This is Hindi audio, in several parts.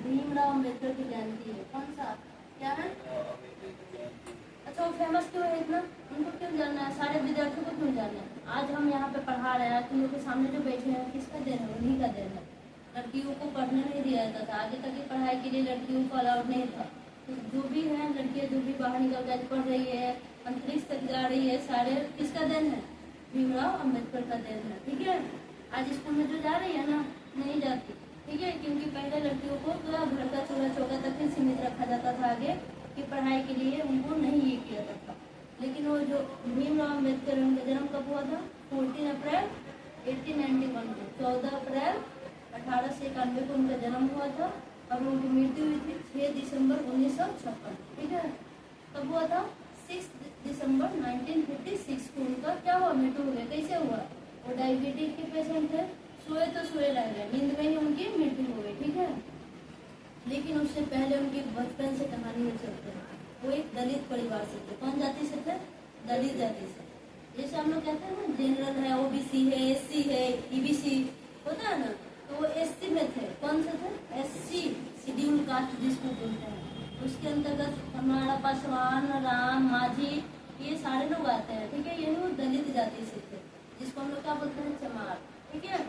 भीमराव अम्बेडकर की जयंती है। कौन सा, क्या है? अच्छा, वो फेमस क्यों है इतना, उनको क्यों जानना है, सारे विद्यार्थियों को क्यों जानना है? आज हम यहाँ पे पढ़ा रहे हैं, तुम लोग के सामने जो बैठे हैं किसका देन है? उन्हीं का देन है। लड़कियों को पढ़ने नहीं दिया जाता था, आगे तक की पढ़ाई के लिए लड़कियों को अलाउड नहीं था। तो जो भी है लड़कियाँ जो भी बाहर निकल कर पढ़ रही है, अंतरिक्ष तक जा रही है, सारे किसका देन है? भीमराव अम्बेडकर का देन है। ठीक है, आज स्कूल में जो जा रही है ना, नहीं जाती। ठीक है, क्योंकि पहले लड़कियों को घर का चूल्हा चौका तक ही सीमित रखा जाता था, आगे की पढ़ाई के लिए उनको नहीं ये किया जाता था। लेकिन वो जो भीमराव अम्बेडकर, उनका जन्म कब हुआ था? 14 अप्रैल 1891 को, 14 अप्रैल 1891 को उनका जन्म हुआ था और उनकी मृत्यु हुई थी 6 दिसंबर 1956। ठीक है, कब हुआ था? 6 दिसंबर 1956 को उनका क्या हुआ? मृत्यु हो गया। कैसे हुआ? वो डायबिटीज के पेशेंट थे, सोए तो सोए रह गए, नींद में ही उनकी मृत्यु हो गई। ठीक है, लेकिन उससे पहले उनकी बचपन से कहानी में चलते हैं। वो एक दलित परिवार से थे। कौन जाति से थे? दलित जाति से। जैसे हम लोग कहते हैं ना, जनरल है, ओबीसी है, एससी है, ईबीसी होता है ना, तो वो एससी में थे। कौन से थे? एससी, शेड्यूल कास्ट जिसको बोलते हैं। उसके अंतर्गत हमारा पासवान, राम, माझी, ये सारे लोग आते हैं। ठीक है, ये लोग दलित जाति से थे, जिसको हम लोग क्या बोलते हैं? चमार। ठीक है,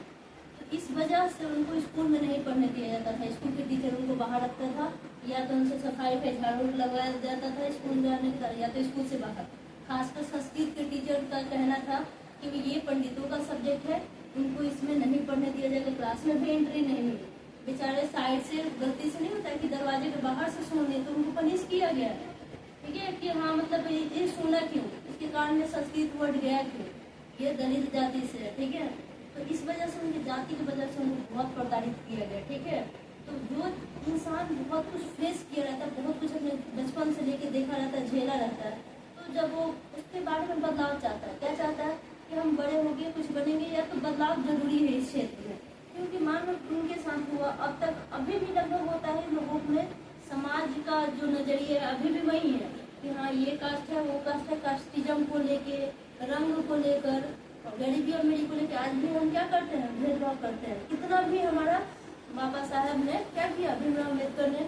इस वजह से उनको स्कूल में नहीं पढ़ने दिया जाता था। स्कूल के टीचर उनको बाहर रखता था, या तो उनसे सफाई पे झाड़ू लगवाया जाता था स्कूल जाने का, या तो स्कूल से बाहर। खासकर संस्कृत के टीचर का कहना था कि ये पंडितों का सब्जेक्ट है, उनको इसमें नहीं पढ़ने दिया जाएगा, क्लास में भी एंट्री नहीं मिली। बेचारे साइड से गलती से नहीं होता कि दरवाजे के बाहर से सुन लिए, तो उनको पनिश किया गया। ठीक है, कि हाँ मतलब ये सुना क्यों, इसके कारण में संस्कृत वर्ड गया क्यों, ये दलित जाति से है। ठीक है, तो इस वजह से उनकी जाति की वजह से उनको बहुत प्रताड़ित किया गया। ठीक है, तो जो इंसान बहुत कुछ फेस किया रहता है, बहुत कुछ अपने बचपन से लेके देखा रहता है, झेला रहता है, तो जब वो उसके बारे में बदलाव चाहता है, क्या चाहता है कि हम बड़े हो गए कुछ बनेंगे, या तो बदलाव जरूरी है इस क्षेत्र में। क्योंकि मान लो उनके साथ हुआ, अब तक अभी भी लगभग होता है लोगों में, समाज का जो नजरिया है अभी भी वही है कि हाँ ये कास्ट है, वो कास्ट है। कास्टिज्म को लेके, रंग को लेकर, गरीबी और अमीरी को लेकर आज भी हम क्या करते हैं? भेदभाव करते हैं। कितना भी हमारा बाबा साहब ने क्या किया, भीमराव अम्बेडकर ने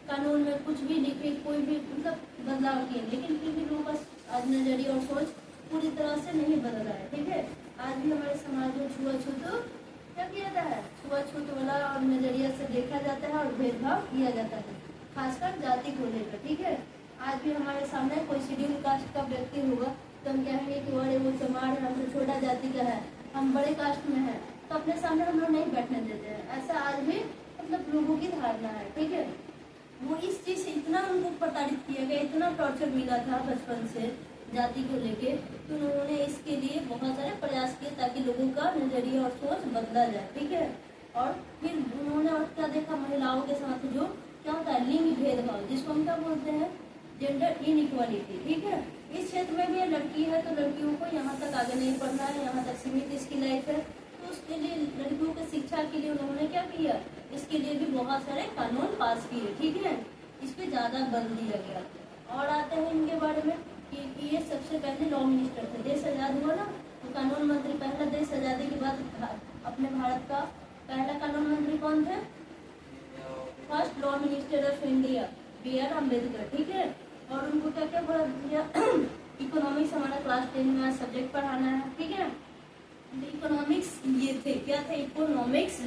कानून में कुछ भी लिखे, कोई भी मतलब बदलाव किए, लेकिन फिर भी लोगों का आज नजरिया और सोच पूरी तरह से नहीं बदला है। ठीक है, आज भी हमारे समाज में छुआछूत क्या किया जाता है? छुआछूत वाला और नजरिया से देखा जाता है और भेदभाव किया जाता है, खासकर जाति को लेकर। ठीक है, आज भी हमारे सामने कोई शेड्यूल कास्ट का व्यक्ति होगा तो हम कहेंगे कि अरे वो चमार है, हमसे छोटा जाति का है, हम बड़े कास्ट में है, तो अपने सामने हम लोग नहीं बैठने देते हैं। ऐसा आज भी मतलब लोगों की धारणा है। ठीक है, वो इस चीज से इतना उनको प्रताड़ित किया गया, इतना टॉर्चर मिला था बचपन से जाति को लेके, तो उन्होंने इसके लिए बहुत सारे प्रयास किए ताकि लोगों का नजरिया और सोच बदला जाए। ठीक है, और फिर उन्होंने और क्या देखा, महिलाओं के साथ जो क्या होता है, लिंग भेदभाव, जिसको हम क्या बोलते हैं? Gender inequality. ठीक है, इस क्षेत्र में भी लड़की है तो लड़कियों को यहाँ तक आगे नहीं पढ़ना है, यहाँ तक सीमित इसकी लाइफ है, तो उसके लिए लड़कियों की शिक्षा के लिए उन्होंने क्या किया? इसके लिए भी बहुत सारे कानून पास किए। ठीक है, इस पे ज्यादा बल दिया गया। और आते हैं इनके बारे में कि ये सबसे पहले लॉ मिनिस्टर थे। देश आजाद हुआ ना, तो कानून मंत्री, पहला देश आजादी के बाद अपने भारत का पहला कानून मंत्री कौन थे? First law minister of India, B.R. Ambedkar. ठीक है, और उनको क्या क्या बोला दिया? इकोनॉमिक्स हमारा क्लास 10 में सब्जेक्ट पढ़ाना है। ठीक है, इकोनॉमिक्स ये थे, क्या थे? इकोनॉमिक्स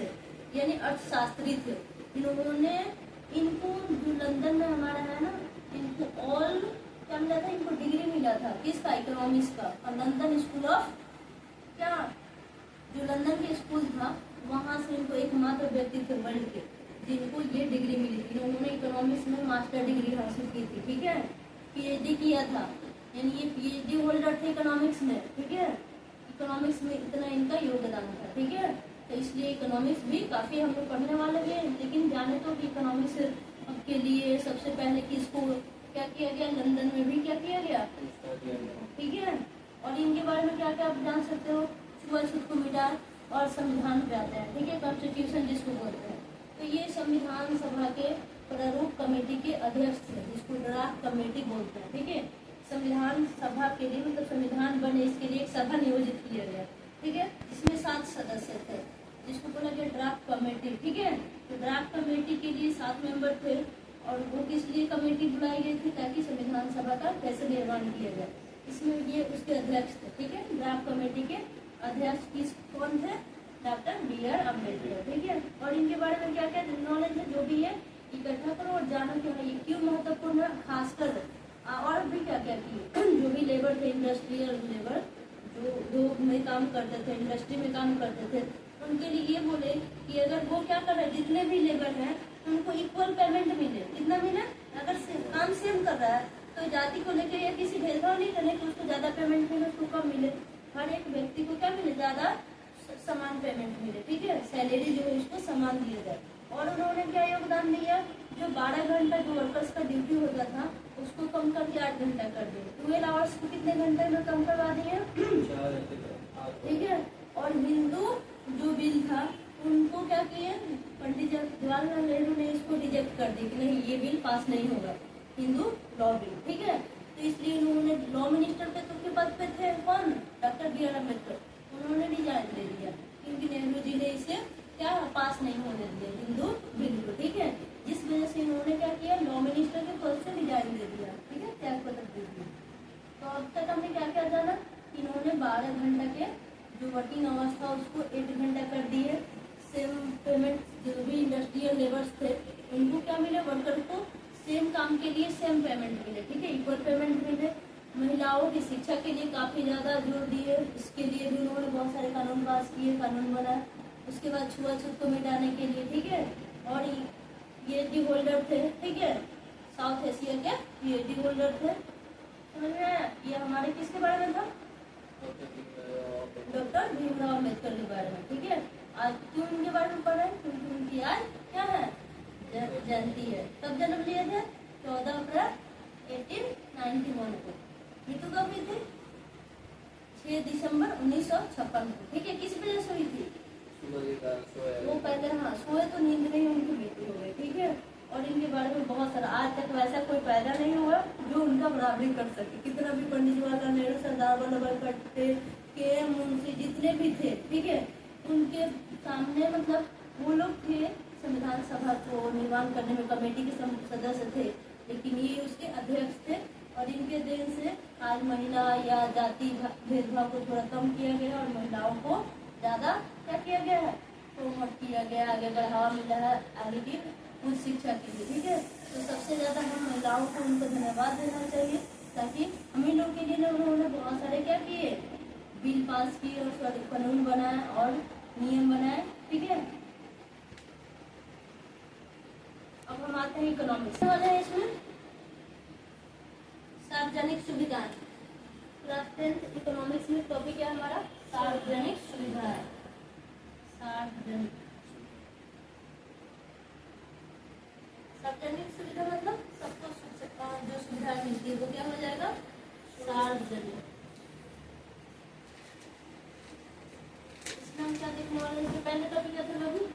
यानी अर्थशास्त्री थे। इन्होंने इनको जो लंदन में हमारा है ना, इनको ऑल क्या मिला था? इनको डिग्री मिला था किसका? इकोनॉमिक्स का। और लंदन स्कूल ऑफ क्या, जो लंदन के स्कूल था, वहां से इनको एकमात्र व्यक्ति थे वर्ल्ड के जिनको ये डिग्री मिली थी। उन्होंने इकोनॉमिक्स में मास्टर डिग्री हासिल की थी। ठीक है, पीएचडी किया था, यानी ये पीएचडी होल्डर थे इकोनॉमिक्स में। ठीक है, इकोनॉमिक्स में इतना इनका योगदान था। ठीक है, तो इसलिए इकोनॉमिक्स भी काफी हम लोग पढ़ने वाले भी हैं। लेकिन जाने तो कि इकोनॉमिक्स के लिए सबसे पहले किसको क्या किया गया? लंदन में भी क्या किया गया? ठीक है, और इनके बारे में क्या क्या आप जान सकते हो? छुआछूत को मिटा और संविधान पे आते हैं। ठीक है, कॉन्स्टिट्यूशन जिसको बोलते हैं। तो ये संविधान सभा के प्रारूप कमेटी के अध्यक्ष थे, जिसको ड्राफ्ट कमेटी बोलते हैं। ठीक है, संविधान सभा के लिए मतलब संविधान बने इसके लिए एक सभा नियोजित किया गया। ठीक है, इसमें 7 सदस्य थे, जिसको बोला गया ड्राफ्ट कमेटी। ठीक है, तो ड्राफ्ट कमेटी के लिए 7 मेंबर थे और वो किस लिए कमेटी बुलाई गई थी, ताकि संविधान सभा का कैसे निर्माण किया जाए। इसमें ये उसके अध्यक्ष थे। ठीक है, ड्राफ्ट कमेटी के अध्यक्ष किस कौन थे, डॉक्टर B.R. अम्बेडकर। ठीक है, और इनके बारे में क्या क्या नॉलेज है जो भी है इकट्ठा करो और जानो कि ये क्यों महत्वपूर्ण है। खासकर और भी क्या क्या किए जो भी लेबर थे, इंडस्ट्रियल लेबर जो में काम करते थे, इंडस्ट्री में काम करते थे, उनके लिए ये बोले कि अगर वो क्या कर रहे हैं, जितने भी लेबर हैं उनको इक्वल पेमेंट मिले। कितना मिले, अगर काम सेम कर रहा है तो जाति को लेकर या किसी भेदभाव नहीं करने कि उसको ज्यादा पेमेंट मिले, उसको कम मिले, हर एक व्यक्ति को क्या मिले, ज्यादा समान पेमेंट मिले। ठीक है, सैलरी जो है उसको समान दिया जाए। और उन्होंने क्या योगदान दिया, जो 12 घंटा जो वर्कर्स का ड्यूटी होता था उसको कम करके 8 घंटा कर दिया। 12 आवर्स को कितने घंटे में कम करवा दिए। ठीक है, और हिंदू जो बिल था उनको क्या किए, पंडित जवाहरलाल नेहरू ने इसको रिजेक्ट कर दी कि नहीं ये बिल पास नहीं होगा, हिंदू लॉ बिल। ठीक है, तो इसलिए उन्होंने लॉ मिनिस्टर पे तो के पद पे थे कौन, डॉक्टर B.R. अम्बेडकर, उन्होंने रिजाइन दे दिया क्योंकि नेहरू जी ने इसे क्या पास नहीं होने दिया हिंदू बिल को। ठीक है, जिस वजह से इन्होंने क्या किया, लॉ मिनिस्टर के पद से रिजाइन दे दिया। ठीक है, त्याग पत्र दे दिया। तो अब तक हमने क्या क्या जाना, इन्होंने 12 घंटा के जो वर्किंग आवर्स था उसको 8 घंटा कर दिए। सेम पेमेंट जो भी इंडस्ट्रियल लेबर्स थे उनको क्या मिले, वर्कर को सेम काम के लिए सेम पेमेंट मिले। ठीक है, इक्वल पेमेंट मिले। महिलाओं की शिक्षा के लिए काफी ज्यादा जोर दिए, इसके लिए भी उन्होंने बहुत सारे कानून पास किए, कानून बनाए। उसके बाद छुआछूत को मिटाने के लिए, ठीक है, और PhD होल्डर थे। ठीक है, साउथ एशिया के PhD होल्डर थे। समझ में आया, ये हमारे किसके बारे में था, डॉक्टर भीमराव अम्बेडकर के बारे में। ठीक है, आज क्यों उनके बारे में पढ़ा है, क्योंकि उनकी आज क्या है, जयंती है। कब जन्म लिए थे, 14 अप्रैल 1891 को। मृत्यु कब हुई थी, 6 दिसंबर 1956 को। ठीक है, किस वजह से हुई थी, वो पहले हाँ सोए तो नींद नहीं, उनकी मृत्यु हो गई। ठीक है, और इनके बारे में बहुत सारा, आज तक वैसा कोई पैदा नहीं हुआ जो उनका बराबरी कर सके। कितना भी पंडित जवाहरलाल नेहरू, सरदार वल्लभ भाई पटेल, KM मुंशी जितने भी थे, ठीक है, उनके सामने मतलब वो लोग थे संविधान सभा को निर्माण करने में कमेटी के सदस्य थे, लेकिन ये उसके अध्यक्ष थे। और इनके देन से आज महिला या जाति भेदभाव को थोड़ा कम किया गया और महिलाओं को ज्यादा क्या किया गया है, प्रोमोट किया गया, आगे बढ़ावा मिला है आगे की उच्च शिक्षा के लिए। ठीक है, तो सबसे ज्यादा हम महिलाओं को उनको धन्यवाद देना चाहिए, ताकि हम ही लोग के लिए उन्होंने बहुत सारे क्या किए, बिल पास किए और कानून बनाए और नियम बनाए। ठीक है, अब हम आते हैं इकोनॉमिक्स वाले हैं। इसमें सार्वजनिक सुविधाएं, क्लास 10 इकोनॉमिक्स में टॉपिक है हमारा सार्वजनिक सुविधाएं। सार्वजनिक सुविधा मतलब सबको जो सुविधाएं मिलती है वो क्या हो जाएगा, सार्वजनिक। इसमें हम क्या देखने वाले हैं, पहले टॉपिक क्या था लघु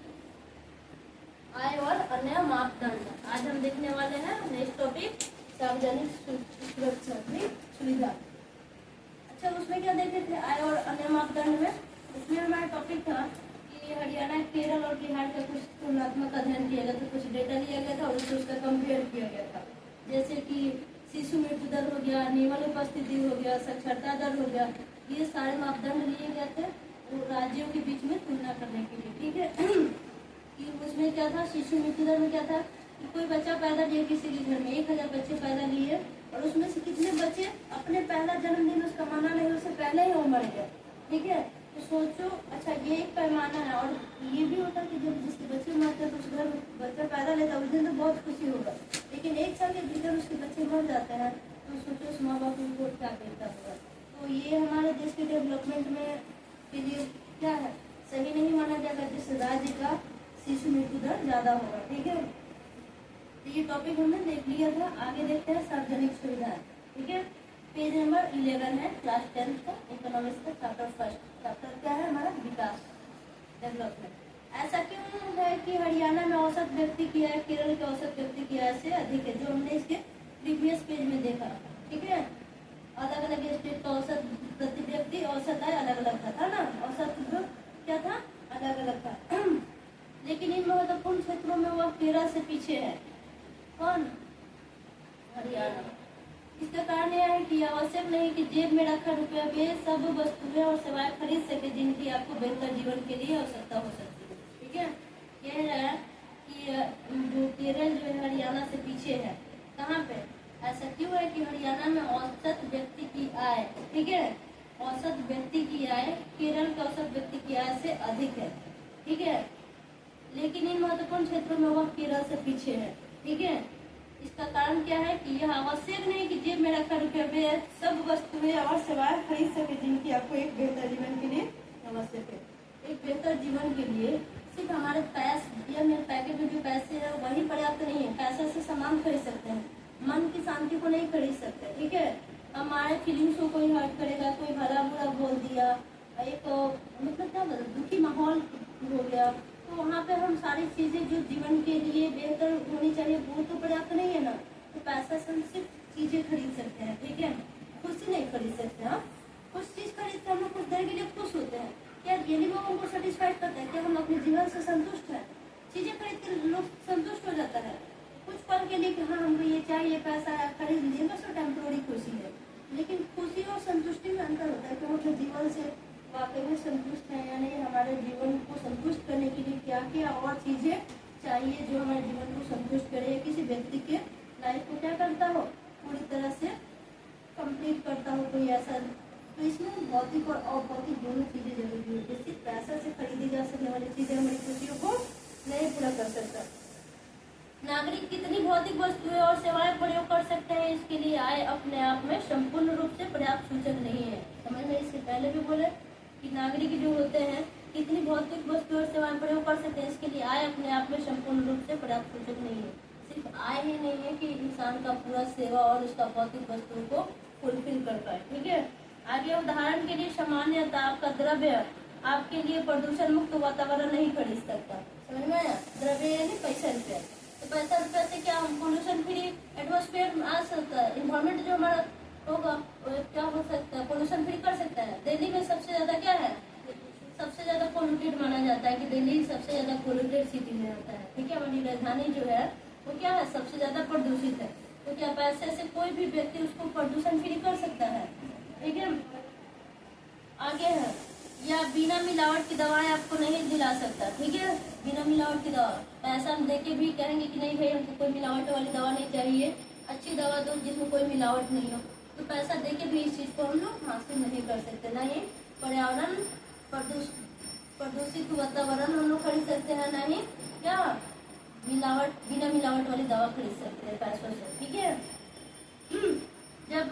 आय और अन्य मापदंड। आज हम देखने वाले हैं नेक्स्ट टॉपिक सार्वजनिक सुरक्षा सुविधा। अच्छा, उसमें क्या देखे थे आय और अन्य मापदंड में, उसमें हमारा टॉपिक था कि हरियाणा, केरल और बिहार का कुछ तुलनात्मक अध्ययन किया गया था, कुछ डेटा लिया गया था और उसका कंपेयर किया गया था। जैसे कि शिशु मृत्यु दर हो गया, नियमन उपस्थिति हो गया, साक्षरता दर हो गया, ये सारे मापदंड लिए गए थे राज्यों के बीच में तुलना करने के लिए। ठीक है, कि उसमें क्या था, शिशु मृत्यु दर में क्या था, कोई बच्चा पैदा लिया किसी के घर में, 1000 बच्चे पैदा लिए और उसमें से कितने बच्चे अपने पहला जन्मदिन उसका माना नहीं, उससे पहले ही वो मर गया। ठीक है, तो सोचो, अच्छा ये एक पैमाना है। और ये भी होता है कि जब जिसके बच्चे मरते हैं तो उस घर बच्चा पैदा लेता है उस दिन तो बहुत खुशी होगा, लेकिन 1 साल के भीतर उसके बच्चे मर जाते हैं तो सोचो उस माँ बाप को क्या कहता होगा। तो ये हमारे देश के डेवलपमेंट में के लिए क्या है, सही नहीं माना जाएगा जिस राज्य का शिशु मृत्यु दर ज्यादा होगा। ठीक है, तो ये टॉपिक हमने देख लिया था। आगे देखते हैं सार्वजनिक सुविधा। ठीक है, पेज नंबर 11 है क्लास 10 का इकोनॉमिक्स का चैप्टर 1। चैप्टर क्या है हमारा, विकास, डेवलपमेंट। ऐसा क्यों है कि हरियाणा में औसत व्यक्ति की आय केरल के औसत व्यक्ति की आय से अधिक है, जो हमने इसके प्रीवियस पेज में देखा। ठीक है, अलग अलग स्टेट का औसत प्रति व्यक्ति औसत आय अलग अलग था ना, औसत क्या था अलग अलग था। लेकिन इन महत्वपूर्ण क्षेत्रों में वह केरल से पीछे है। कौन? हरियाणा। इसका कारण यह है कि आवश्यक नहीं कि जेब में रखा रुपया वे सब वस्तुएं और सेवाएं खरीद सके जिनकी आपको बेहतर जीवन के लिए आवश्यकता हो सकती है। ठीक है, यह है कि जो केरल जो है हरियाणा से पीछे है। कहाँ पे? ऐसा क्यों है कि हरियाणा में औसत व्यक्ति की आय, ठीक है, औसत व्यक्ति की आय केरल के औसत व्यक्ति की आय से अधिक है। ठीक है, लेकिन इन महत्वपूर्ण क्षेत्रों में वह केरल से पीछे है। ठीक है, इसका कारण क्या है कि यह आवश्यक नहीं कि जेब में रखा रुपया वे सब वस्तुएं और सेवाएं खरीद सके जिनकी आपको एक बेहतर जीवन के लिए आवश्यक है। एक बेहतर जीवन के लिए सिर्फ हमारे पैसे या पैकेट में जो पैसे है वही पर्याप्त नहीं है। पैसे से सामान खरीद सकते हैं, मन की शांति को नहीं खरीद सकते। ठीक है, हमारे फीलिंग्स को कोई हर्ट करेगा, कोई भला बुरा बोल दिया, एक मतलब क्या बोलते दुखी माहौल हो गया, तो वहाँ पे हम सारी चीजें जो जीवन के लिए बेहतर होनी चाहिए वो तो पर्याप्त नहीं है ना। तो पैसा से हम सिर्फ चीजें खरीद सकते हैं। ठीक है, खुशी नहीं खरीद सकते। हाँ, कुछ चीज खरीद कर हम लोग कुछ देर के लिए खुश होते हैं। क्या रियली वो हमको सेटिस्फाइड करते हैं? क्या हम अपने जीवन से संतुष्ट हैं? चीजें खरीद कर लोग संतुष्ट हो जाता है कुछ पल के लिए कि हाँ हमको ये चाहिए, पैसा है खरीद लिए, बस वो टेम्पोररी खुशी है। लेकिन खुशी और संतुष्टि में अंतर होता है कि हम अपने जीवन से वाकई में संतुष्ट हैं या नहीं। हमारे जीवन को संतुष्ट करने के लिए क्या क्या और चीजें चाहिए जो हमारे जीवन को संतुष्ट करे, किसी व्यक्ति के लाइफ को क्या करता हो, पूरी तरह से कंप्लीट करता हो कोई ऐसा। तो इसमें भौतिक और अभौतिक दोनों चीजें जरूरी होती है। सिर्फ पैसा से खरीदी जा सकने वाली चीजें हमारी खुशियों को नहीं पूरा कर सकता। नागरिक कितनी भौतिक वस्तुएं और सेवाएं प्रयोग कर सकते हैं, इसके लिए आय अपने आप में संपूर्ण रूप से पर्याप्त सूचक नहीं है। समझ में, इससे पहले भी बोले कि नागरिक जो होते हैं कितनी भौतिक वस्तु और सेवाएं प्रयोग कर सकते हैं, इसके लिए आय अपने आप में संपूर्ण रूप से पर्याप्त सूचक नहीं है। सिर्फ आय ही नहीं है कि इंसान का पूरा सेवा और उसका भौतिक वस्तुओं को फुलफिल कर पाए। ठीक है, आगे उदाहरण के लिए सामान्यतः आपका द्रव्य आपके लिए प्रदूषण मुक्त वातावरण नहीं खरीद सकता। समझ में आया? द्रव्य यानी पैसा रुपया। तो पैसा रुपया से क्या हम पोल्यूशन फ्री एटमॉस्फेयर आ सकता है, इन्वायरमेंट जो हमारा होगा क्या हो सकता है, पोल्यूशन फ्री कर सकता है। दिल्ली में सबसे ज्यादा क्या है, सबसे ज्यादा पोल्यूटेड माना जाता है कि दिल्ली सबसे ज्यादा पोल्यूटेड सिटी में होता है। ठीक है, हमारी राजधानी जो है वो क्या है, सबसे ज्यादा प्रदूषित है। तो क्या पैसे से कोई भी व्यक्ति उसको प्रदूषण फ्री कर सकता है? ठीक है, आगे है या बिना मिलावट की दवाएं आपको नहीं दिला सकता। ठीक है, बिना मिलावट की दवा पैसा हम देके भी कहेंगे कि नहीं भाई हमको कोई मिलावट वाली दवा नहीं चाहिए, अच्छी दवा दो जिसमें कोई मिलावट नहीं हो। तो पैसा देके भी इस चीज को हम लोग हासिल नहीं कर सकते। ना ही पर्यावरण प्रदूषित वातावरण हम लोग खरीद सकते हैं, ना ही क्या बिना मिलावट वाली दवा खरीद सकते हैं पैसों से। ठीक है, जब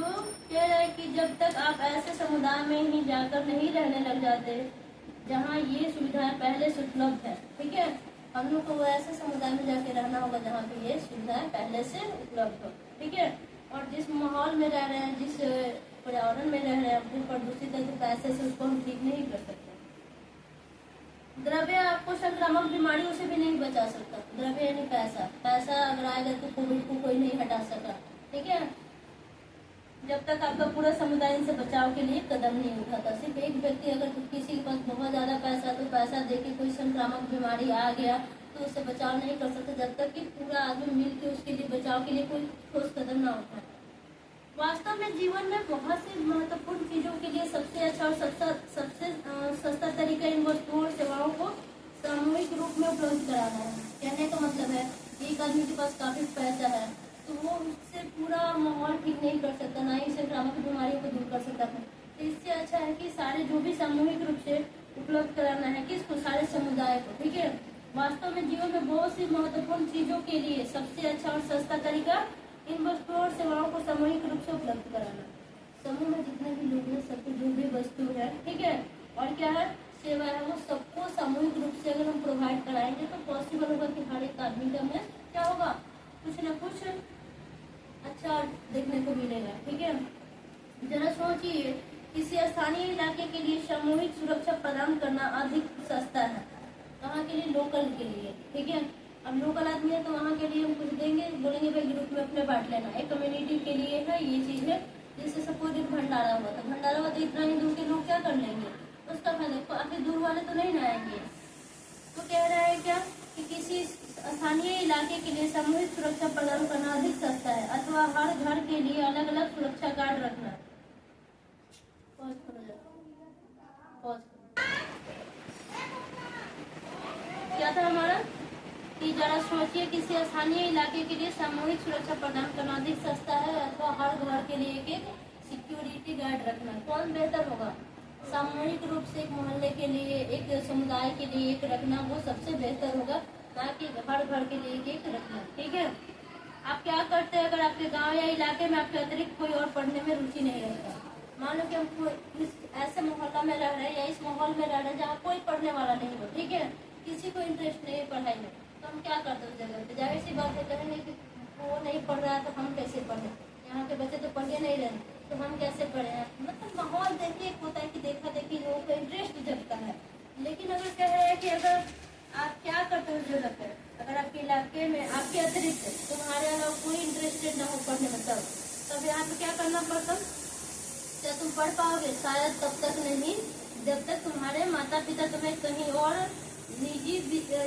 कह रहा है कि जब तक आप ऐसे समुदाय में ही जाकर नहीं रहने लग जाते जहाँ ये सुविधाएं पहले से उपलब्ध है। ठीक है, हम लोग को वो ऐसे समुदाय में जाके रहना होगा जहाँ पे ये सुविधाएं पहले से उपलब्ध हो। ठीक है, और जिस माहौल में रह रहे हैं, जिस पर्यावरण में रह रहे हैं, जो प्रदूषित है, तो पैसे से उसको हम ठीक नहीं कर सकते। द्रव्य आपको संक्रामक बीमारियों से भी नहीं बचा सकता। द्रव्य यानी पैसा। पैसा अगर आएगा तो कोविड को कोई नहीं हटा सका। ठीक है, जब तक आपका पूरा समुदाय इनसे बचाव के लिए कदम नहीं उठाता। सिर्फ एक व्यक्ति अगर किसी के पास बहुत ज्यादा पैसा तो पैसा देके कोई संक्रामक बीमारी आ गया तो उससे बचाव नहीं कर सकते जब तक कि पूरा आदमी मिल के उसके लिए बचाव के लिए कोई ठोस कदम ना उठाए। वास्तव में जीवन में बहुत सी महत्वपूर्ण चीजों के लिए सबसे अच्छा और सबसे सस्ता तरीका इन वस्तुओं और सेवाओं को सामूहिक रूप में उपलब्ध कराना है। कहने का मतलब है एक आदमी के पास काफी पैसा है तो वो उससे पूरा माहौल ठीक नहीं कर सकता, ना ही संक्रामक बीमारियों को दूर कर सकता है। तो इससे अच्छा है कि सारे जो भी सामूहिक रूप से उपलब्ध कराना है किसको, सारे समुदाय को। ठीक है, वास्तव में जीवन में बहुत सी महत्वपूर्ण चीजों के लिए सबसे अच्छा और सस्ता तरीका इन वस्तुओं और सेवाओं को सामूहिक रूप से उपलब्ध कराना। समूह में जितने भी लोग हैं सबको जो भी वस्तु है, ठीक है, और क्या है सेवा है, वो सबको सामूहिक रूप से अगर हम प्रोवाइड कराएंगे तो पॉसिबल होगा कि हर एक आदमी का में क्या होगा, कुछ न कुछ अच्छा देखने को मिलेगा। ठीक है, जरा सोचिए किसी स्थानीय इलाके के लिए सामूहिक सुरक्षा प्रदान करना अधिक सस्ता है। कहाँ के लिए, लोकल के लिए। ठीक है, अब लोकल आदमी है तो वहाँ के लिए हम कुछ देंगे, बोलेंगे भाई ग्रुप में अपने बांट लेना। एक कम्युनिटी के लिए है ये चीज है। जैसे सपोज एक भंडारा हुआ तो इतना ही दूर के लोग क्या कर लेंगे, उसका फायदा काफी दूर वाले तो नहीं ना आएंगे। तो कह रहा है क्या कि किसी स्थानीय इलाके के लिए सामूहिक सुरक्षा प्रदान करना अधिक सस्ता है अथवा हर घर के लिए अलग अलग सुरक्षा गार्ड रखना। पॉज करो जरा, पॉज करो। क्या था हमारा कि जरा सोचिए, किसी स्थानीय इलाके के लिए सामूहिक सुरक्षा प्रदान करना अधिक सस्ता है अथवा हर घर के लिए एक सिक्योरिटी गार्ड रखना। कौन बेहतर होगा? सामूहिक रूप से एक मोहल्ले के लिए, एक समुदाय के लिए एक रखना वो सबसे बेहतर होगा, ना कि हर घर के लिए एक रखना। ठीक है। आप क्या करते हैं अगर आपके गांव या इलाके में आपके अतिरिक्त कोई और पढ़ने में रुचि नहीं रखता? मान लो कि हम इस ऐसे मोहल्ला में रह रहे हैं या इस माहौल में रह रहे हैं जहाँ कोई पढ़ने वाला नहीं हो, ठीक है, किसी को इंटरेस्ट नहीं है पढ़ाई में, तो हम क्या करते हैं उस जगह पे? जाहिर सी बात है, कहेंगे कि वो नहीं पढ़ रहा है तो हम कैसे पढ़ें, यहाँ के बच्चे तो पढ़े नहीं रहे तो हम कैसे पढ़े हैं। मतलब माहौल देखिए, एक होता है कि देखा देखी लोगों का इंटरेस्ट जगता है। लेकिन अगर कह रहे हैं कि अगर आप क्या करते हो उस जगह पे, अगर आपके इलाके में आपके अतिरिक्त तुम्हारे अलावा कोई इंटरेस्टेड ना हो पढ़ने में, तब यहाँ पे क्या करना पड़ता? क्या तुम पढ़ पाओगे? शायद तब तक नहीं जब तक तुम्हारे माता पिता तुम्हें कहीं और निजी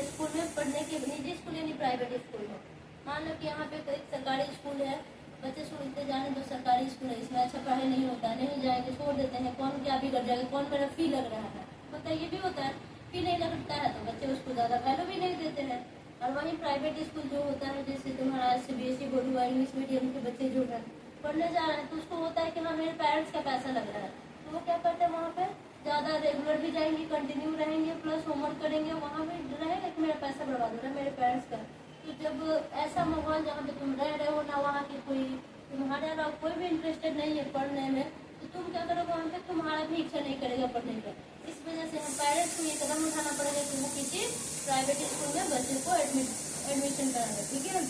स्कूल में पढ़ने के, निजी स्कूल यानी प्राइवेट स्कूल में, मान लो कि यहाँ पे एक सरकारी स्कूल है, बच्चे सोचते जाने जो सरकारी स्कूल है इसमें अच्छा पढ़ाई नहीं होता है, नहीं जाएंगे, छोड़ देते हैं, कौन क्या बिगड़ जाएगा, कौन मेरा फी लग रहा है, मतलब ये भी होता है। फी नहीं लगता है तो बच्चे उसको ज़्यादा वैल्यू भी नहीं देते हैं। और वहीं प्राइवेट स्कूल जो होता है, जैसे तुम्हारा CBSE बोर्ड हुआ, इंग्लिश मीडियम के बच्चे जो है पढ़ने जा रहे हैं, तो उसको होता है कि हाँ मेरे पेरेंट्स का पैसा लग रहा है, तो वो क्या करते हैं वहाँ पे ज़्यादा रेगुलर भी जाएंगे, कंटिन्यू रहेंगे, प्लस होमवर्क करेंगे, वहाँ पे रहेगा कि मेरा पैसा बर्बाद हो रहा है मेरे पेरेंट्स का। तो जब ऐसा माहौल जहाँ पे तुम रह रहे हो ना, वहाँ की कोई तुम्हारे अलावा कोई भी इंटरेस्टेड नहीं है पढ़ने में, तो तुम क्या करोगे वहाँ पे? तुम्हारा भी इच्छा नहीं करेगा पढ़ने का। इस वजह से हम पेरेंट्स को ये कदम उठाना पड़ेगा कि वो किसी प्राइवेट स्कूल में बच्चे को एडमिशन कराएंगे। ठीक है।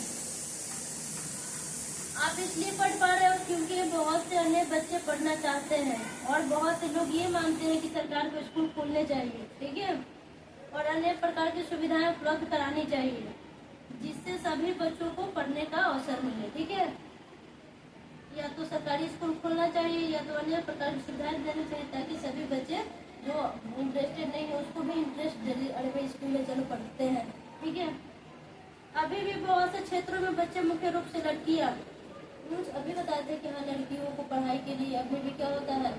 आप इसलिए पढ़ पा रहे हो क्योंकि बहुत से अन्य बच्चे पढ़ना चाहते हैं और बहुत से लोग ये मानते हैं कि सरकार को स्कूल खोलने चाहिए, ठीक है, और अन्य प्रकार की सुविधाएं उपलब्ध करानी चाहिए जिससे सभी बच्चों को पढ़ने का अवसर मिले। ठीक है। या तो सरकारी स्कूल खोलना चाहिए या तो अन्य प्रकार की सुविधाएं देनी चाहिए ताकि सभी बच्चे जो इंटरेस्टेड नहीं है उसको भी इंटरेस्ट दे, अरे भाई स्कूल में चलो पढ़ते हैं। ठीक है। अभी भी बहुत से क्षेत्रों में बच्चे मुख्य रूप से लड़कियां, अभी बताते हैं कि हाँ लड़कियों को पढ़ाई के लिए अभी भी क्या होता है,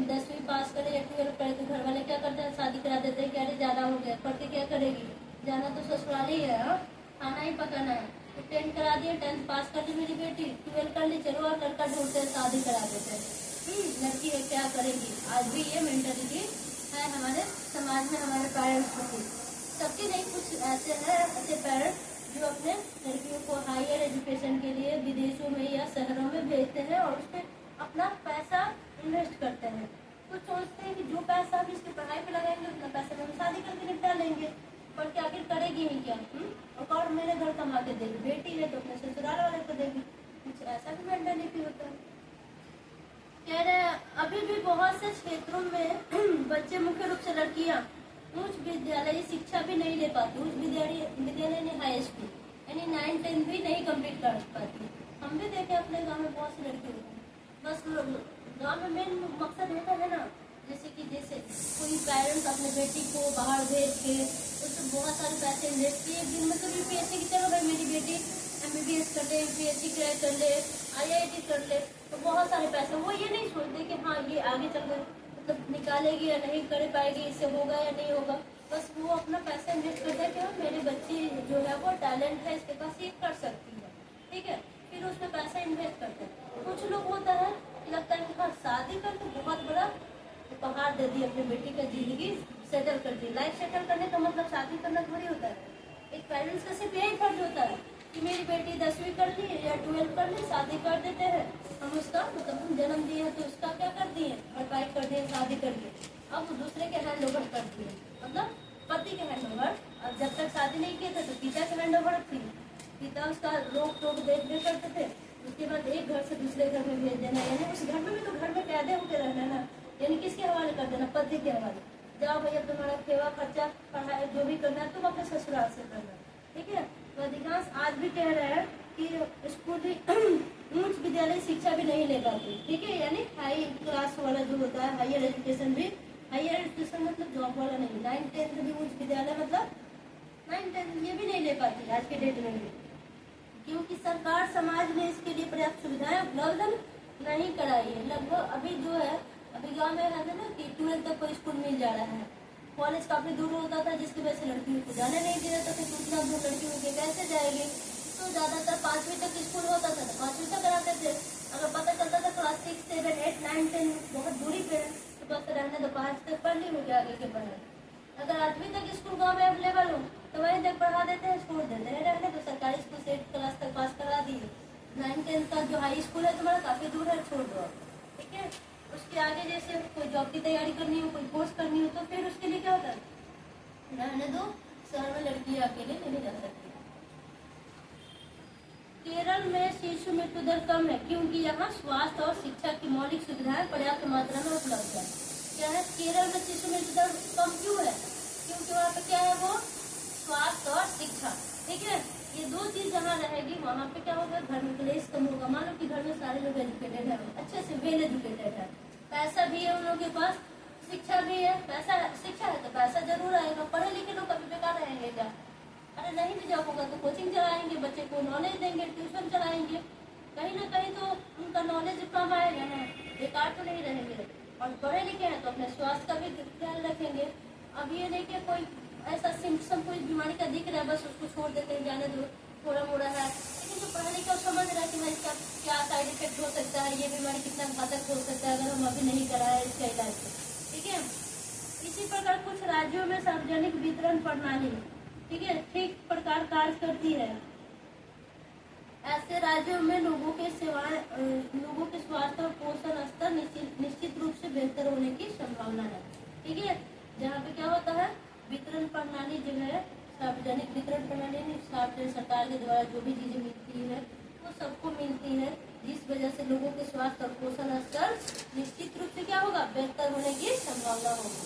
10वीं पास करे या 12 करे तो घर वाले क्या करते हैं, शादी करा देते हैं कि अरे ज़्यादा हो गया, पढ़ के क्या करेगी, जाना तो ससुराल ही है, हाँ खाना ही पकाना है। तो 10 करा दिए, 10th पास कर ली मेरी बेटी, 12 कर ली, चलो और लड़का ढूंढते हैं, शादी करा देते हैं। लड़की है क्या करेगी? आज भी ये मेंटालिटी है हमारे समाज में, हमारे पेरेंट्स को। सबके नहीं, कुछ ऐसे हैं, ऐसे पेरेंट्स जो अपने लड़कियों को हायर एजुकेशन के लिए विदेशों में या शहरों में भेजते हैं और उसमें अपना पैसा इन्वेस्ट करते हैं। कुछ सोचते हैं कि जो पैसा हम इसकी पढ़ाई पे लगाएंगे उतना पैसा हम शादी करके निपटा लेंगे, पर क्या आखिर करेगी ही क्या? और मेरे घर कमा के देगी, बेटी है तो अपने ससुराल वाले को देगी। कुछ ऐसा भी मेंटालिटी होता है। कह रहे हैं अभी भी बहुत से क्षेत्रों में बच्चे, मुख्य रूप से लड़कियां, उच्च विद्यालय शिक्षा भी नहीं ले पाती। उच्च विद्यालय ने हाई स्कूल यानी 9, 10 भी नहीं कंप्लीट कर पाती। हम भी देखे अपने गांव में बहुत सी लड़कियों को, बस गांव में मेन मकसद होता है ना, जैसे कोई पेरेंट्स अपने बेटी को बाहर भेज के उसमें बहुत सारे पैसे इन्वेस्ट किए, दिन में तो UPSC की चलो भाई मेरी बेटी MBBS कर ले, UPSC क्रैक कर ले, IIT कर ले, तो बहुत सारे पैसे। वो ये नहीं सोचते कि हाँ ये आगे चल कर मतलब निकालेगी या नहीं कर पाएगी, इससे होगा या नहीं होगा, बस वो अपना पैसा इन्वेस्ट करता है कि हाँ मेरी बच्ची जो है वो टैलेंट है, इसके पास ये कर सकती है। ठीक है। फिर उसमें पैसा इन्वेस्ट करते हैं। कुछ लोग होता है लगता है कि हाँ शादी करके बहुत बड़ा उपहार दे दी, अपनी बेटी का जिंदगी सेटल कर दी। लाइफ सेटल करने का मतलब शादी करना थोड़ी होता है। एक पेरेंट्स का सिर्फ यही फर्ज होता है कि मेरी बेटी 10वीं कर ली या 12 कर ली, शादी कर देते हैं हम उसका, मतलब हम जन्म दिए हैं तो उसका क्या कर दिए, भरपाई कर दिए, शादी कर दिए। अब दूसरे के हैंड ओवर कर दिए, मतलब पति के हैंड ओवर। अब जब तक शादी नहीं किए थे तो पिता के हैंड ओवर थी, पिता उसका रोक टोक देख रेख करते थे। उसके बाद एक घर से दूसरे घर में भेज देना, यानी उस घर में भी तो घर में कैदे होकर रहना ना, यानी किसके हवाले कर देना, पति के हवाले। जाओ भैया तुम्हारा सेवा खर्चा पढ़ाई जो भी करना है तुम अपने ससुराल से करना। ठीक है। तो अधिकांश आज भी कह रहे हैं कि स्कूल भी उच्च विद्यालय शिक्षा भी नहीं ले पाते। ठीक है। यानी हाई क्लास वाला जो होता है, हायर एजुकेशन भी हायर एजुकेशन मतलब जॉब वाला नहीं, 9th-10th भी उच्च विद्यालय मतलब 9th-10th ये भी नहीं ले पाती आज के डेट में भी, क्योंकि सरकार समाज में इसके लिए पर्याप्त सुविधाएं उपलब्ध नहीं कराई है। लगभग अभी जो है, अभी गाँव में है ना कि 12th तक कोई स्कूल मिल जा रहा है, कॉलेज काफी दूर होता था जिसकी वजह से लड़कियों को जाने नहीं दिया जाता था, उतना दूर लड़कियों के कैसे जाएगी, तो ज्यादातर 5वीं तक स्कूल होता था तो 5वीं तक कराते थे। अगर पता चलता था क्लास 6, 7, 8, 9, 10 बहुत दूरी पे है तो बस रहने तो 5 तक पढ़ ली होगी, आगे के पढ़े। अगर 8वीं तक स्कूल गाँव में अवेलेबल हो तो वहीं तक पढ़ा देते हैं, छोड़ देते हैं रहने, तो सरकारी स्कूल से 8 क्लास तक पास करा दिए। 9th-10th का जो हाई स्कूल है तुम्हारा काफी दूर है, छोड़ दो, ठीक है। उसके आगे जैसे कोई जॉब की तैयारी करनी हो, कोई कोर्स करनी हो, तो फिर उसके लिए क्या होता है, रहने दो, शहर में लड़की अकेले नहीं जा सकती। केरल में शिशु मृत्यु दर कम है क्योंकि यहाँ स्वास्थ्य और शिक्षा की मौलिक सुविधाएं पर्याप्त मात्रा में उपलब्ध है। क्या है, केरल में शिशु मृत्यु दर कम क्यों है, क्योंकि वहाँ पे क्या है, वो स्वास्थ्य और शिक्षा, ठीक है। ये दो चीज जहाँ रहेगी वहाँ पे क्या होगा, घर में क्लेश कम होगा। मान लो कि घर में सारे लोग एजुकेटेड है, अच्छे से वेल एजुकेटेड है, पैसा भी है उन लोगों के पास, शिक्षा भी है, पैसा शिक्षा है तो पैसा जरूर आएगा। पढ़े लिखे लोग कभी बेकार रहेंगे क्या, अरे नहीं भी जॉब होगा तो कोचिंग चलाएंगे, बच्चे को नॉलेज देंगे, ट्यूशन चलाएंगे, कहीं ना कहीं तो उनका नॉलेज कम आएगा ना, बेकार तो नहीं रहेंगे। और पढ़े लिखे हैं तो अपने स्वास्थ्य का भी ख्याल रखेंगे। अब ये नहीं कि कोई ऐसा सिम्पटम कोई बीमारी का दिख रहा है बस उसको छोड़ देते हैं, जाने दो थोड़ा मोड़ा है, लेकिन जो पढ़े लिखे समझ रहा है कि भाई इसका क्या साइड इफेक्ट हो सकता है, ये बीमारी कितना घातक हो सकता है अगर हम अभी नहीं कराए इसका इलाज, ठीक है। इसी प्रकार कुछ राज्यों में सार्वजनिक वितरण प्रणाली, ठीक है, ठीक प्रकार कार्य करती है। ऐसे राज्यों में लोगों के सेवाएं, लोगों के स्वास्थ्य और पोषण स्तर निश्चित रूप से बेहतर होने की संभावना है, ठीक है। जहाँ पे क्या होता है, वितरण प्रणाली जो है, सार्वजनिक वितरण प्रणाली सरकार के द्वारा जो भी चीजें मिलती है वो सबको मिलती है, जिस वजह से लोगों के स्वास्थ्य और पोषण स्तर निश्चित रूप से क्या होगा, बेहतर होने की संभावना होगी।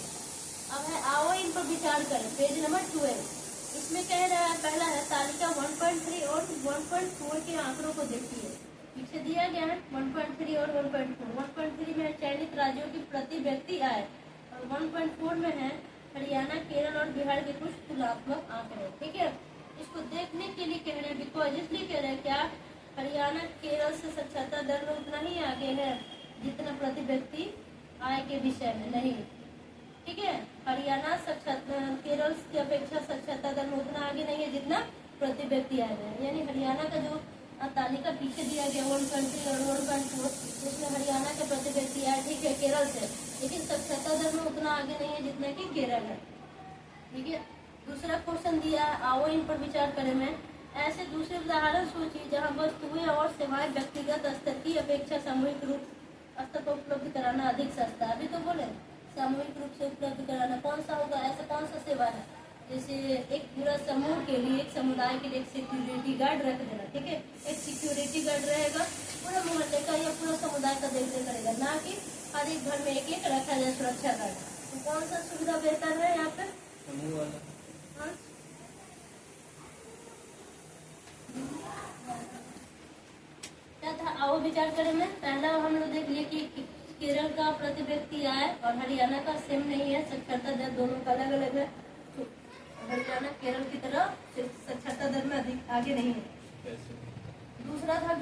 अब है, आओ इन पर विचार करें, पेज नंबर 12। इसमें कह रहा है, पहला है तालिका 1.3 और 1.4 के आंकड़ों को देखिए। पीछे दिया गया है 1.3 और 1.4। 1.3 में चयनित राज्यों की प्रति व्यक्ति आय और 1.4 में है हरियाणा, केरल और बिहार के कुछ तुलनात्मक आंकड़े, ठीक है। इसको देखने के लिए कह रहे हैं, बिकॉज इसलिए कह रहे हैं क्या, हरियाणा केरल से साक्षरता दर में उतना ही आगे है जितना प्रति व्यक्ति आय के विषय में नहीं, ठीक है। हरियाणा केरल की अपेक्षा साक्षरता दर में उतना आगे नहीं है जितना प्रति व्यक्ति आय में, यानी हरियाणा का जो तालिका पीछे दिया गया 1.3 और 1.4, जिसमें हरियाणा के प्रति व्यक्ति आय ठीक है केरल से, लेकिन साक्षरता दर में उतना आगे नहीं है जितना कि केरल है, ठीक है। दूसरा क्वेश्चन दिया, आओ इन पर विचार करें में। ऐसे दूसरे उदाहरण सोचिए जहाँ वस्तुएं और सेवाएं व्यक्तिगत स्तर की अपेक्षा सामूहिक रूप स्तर पर उपलब्ध कराना अधिक सस्ता है। अभी तो बोले सामूहिक रूप से उपलब्ध कराना, कौन सा होगा, ऐसा कौन सा सेवा है, जैसे एक पूरा समूह के लिए, एक समुदाय के लिए एक सिक्योरिटी गार्ड रख देना, ठीक है। एक सिक्योरिटी गार्ड रहेगा पूरा मोहल्ले का या पूरा समुदाय का देखरेख करेगा, ना कि हर एक घर में एक एक रखा जाए सुरक्षा गार्ड। तो कौन सा सुविधा बेहतर है यहाँ पे, समूह वाला। हाँ? क्या था, आओ विचार करें में। पहला हम लोग देख लिए कि केरल का प्रति व्यक्ति आय और हरियाणा का सेम नहीं है, साक्षरता दर दोनों का अलग अलग है। तो हरियाणा केरल की तरह साक्षरता दर में अधिक आगे नहीं है। दूसरा था,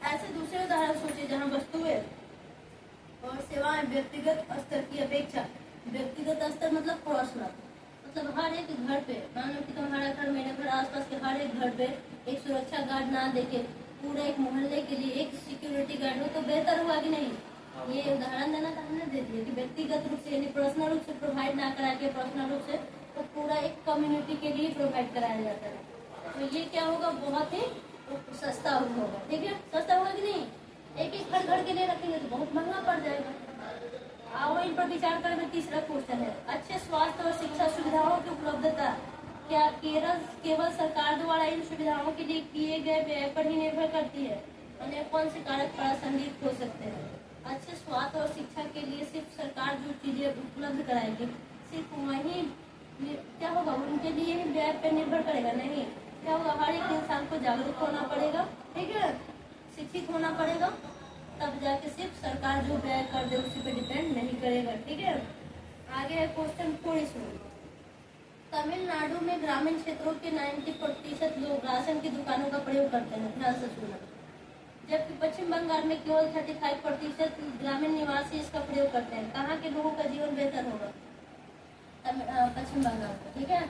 ऐसे दूसरे उदाहरण सोचे जहाँ वस्तुएं और सेवाएं व्यक्तिगत स्तर की अपेक्षा, व्यक्तिगत स्तर मतलब पर्सनल, मतलब हर एक घर पे, मान लो कि तुम्हारा घर, मेरे घर, आसपास के हर एक घर पे एक सुरक्षा गार्ड ना देके पूरे एक मोहल्ले के लिए एक सिक्योरिटी गार्ड हो तो बेहतर हुआ कि नहीं। ये उदाहरण देना था हमने दे दिया कि व्यक्तिगत रूप से यानी पर्सनल रूप से प्रोवाइड ना करा के पर्सनल रूप से तो पूरा एक कम्युनिटी के लिए प्रोवाइड कराया जाता है। तो ये क्या होगा, बहुत ही सस्ता होगा, ठीक है। सस्ता होगा कि नहीं, एक एक घर के लिए रखेंगे तो बहुत महंगा पड़ जाएगा। आओ इन पर विचार करें। तीसरा क्वेश्चन है, अच्छे स्वास्थ्य और शिक्षा सुविधाओं की उपलब्धता क्या केरल केवल सरकार द्वारा इन सुविधाओं के लिए किए गए व्यय पर ही निर्भर करती है, अन्य कौन से कारक प्रासंगिक हो सकते हैं। अच्छे स्वास्थ्य और शिक्षा के लिए सिर्फ सरकार जो चीजें उपलब्ध कराएगी सिर्फ वही क्या होगा, उनके लिए ही व्यय पर निर्भर करेगा, नहीं। क्या होगा, हर एक इंसान को जागरूक होना पड़ेगा, ठीक है, शिक्षित होना पड़ेगा, तब जाके सिर्फ सरकार जो व्यय कर दे उसी पे डिपेंड नहीं करेगा, ठीक है। आगे है क्वेश्चन 44। तमिलनाडु में ग्रामीण क्षेत्रों के 90% लोग राशन की दुकानों का प्रयोग करते हैं, ध्यान से सुना, जबकि पश्चिम बंगाल में केवल 35% ग्रामीण निवासी इसका प्रयोग करते हैं। कहाँ के लोगों का जीवन बेहतर होगा? पश्चिम बंगाल का, ठीक है।